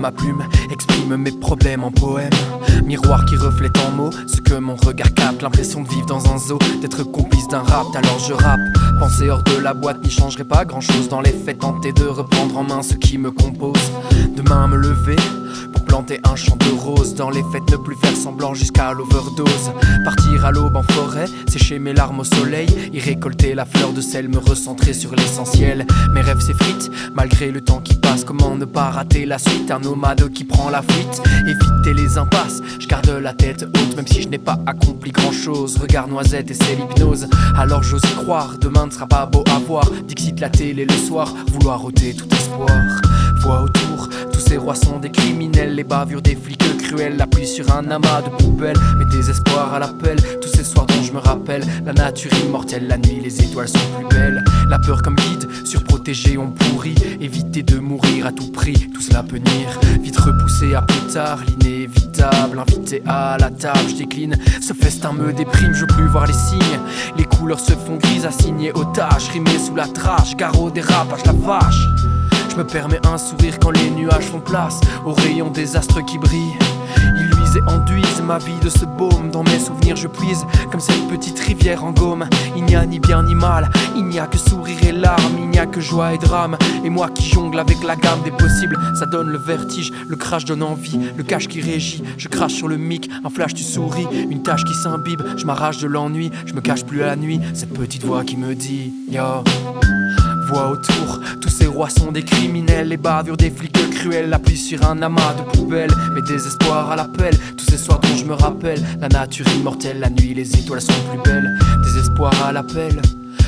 ma plume exprime mes problèmes en poème. Miroir qui reflète en mots ce que mon regard capte. L'impression de vivre dans un zoo, d'être complice d'un rap, alors je rappe. Penser hors de la boîte n'y changerait pas grand chose. Dans les faits, tenter de reprendre en main ce qui me compose. Demain me lever pour planter un champ de roses. Dans les fêtes ne plus faire semblant jusqu'à l'overdose. Partir à l'aube en forêt, sécher mes larmes au soleil. Y récolter la fleur de sel, me recentrer sur l'essentiel. Mes rêves s'effritent malgré le temps qui passe. Comment ne pas rater la suite, un nomade qui prend la fuite. Éviter les impasses, je garde la tête haute. Même si je n'ai pas accompli grand chose. Regarde Noisette et c'est l'hypnose. Alors j'ose y croire, demain ne sera pas beau à voir. Dixit la télé le soir, vouloir ôter tout espoir. Vois autour, tous ces rois sont des criminels. Les bavures des flics cruels, la pluie sur un amas de poubelles. Mes désespoirs à l'appel, tous ces soirs dont je me rappelle. La nature immortelle, la nuit, les étoiles sont plus belles. La peur comme guide, surprotégé on pourrit. Éviter de mourir à tout prix, tout cela peut nuire. Vite repoussé à plus tard, l'inévitable. Invité à la table, je décline. Ce festin me déprime, je veux plus voir les signes. Les couleurs se font grises, assignées aux tâches. Rimé sous la trash, garrot dérapage, la vache. Je me permets un sourire quand les nuages font place aux rayons des astres qui brillent. Ils luisent et enduisent ma vie de ce baume. Dans mes souvenirs je puise comme cette petite rivière en gaume. Il n'y a ni bien ni mal, il n'y a que sourire et larmes. Il n'y a que joie et drame. Et moi qui jongle avec la gamme des possibles, ça donne le vertige, le crash donne envie, le cache qui régit. Je crache sur le mic, un flash tu souris. Une tâche qui s'imbibe, je m'arrache de l'ennui. Je me cache plus à la nuit, cette petite voix qui me dit yo. Vois autour, tous ces rois sont des criminels. Les bavures des flics cruels, la pluie sur un amas de poubelles. Mes désespoirs à l'appel, tous ces soirs dont je me rappelle. La nature immortelle, la nuit, les étoiles sont plus belles. Désespoir à l'appel,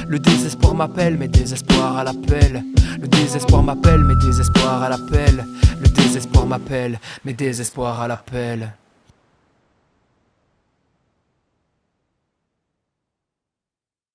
le désespoir m'appelle. Mes désespoirs à l'appel, le désespoir m'appelle. Mes désespoirs à l'appel, le désespoir m'appelle. Mes désespoirs à l'appel.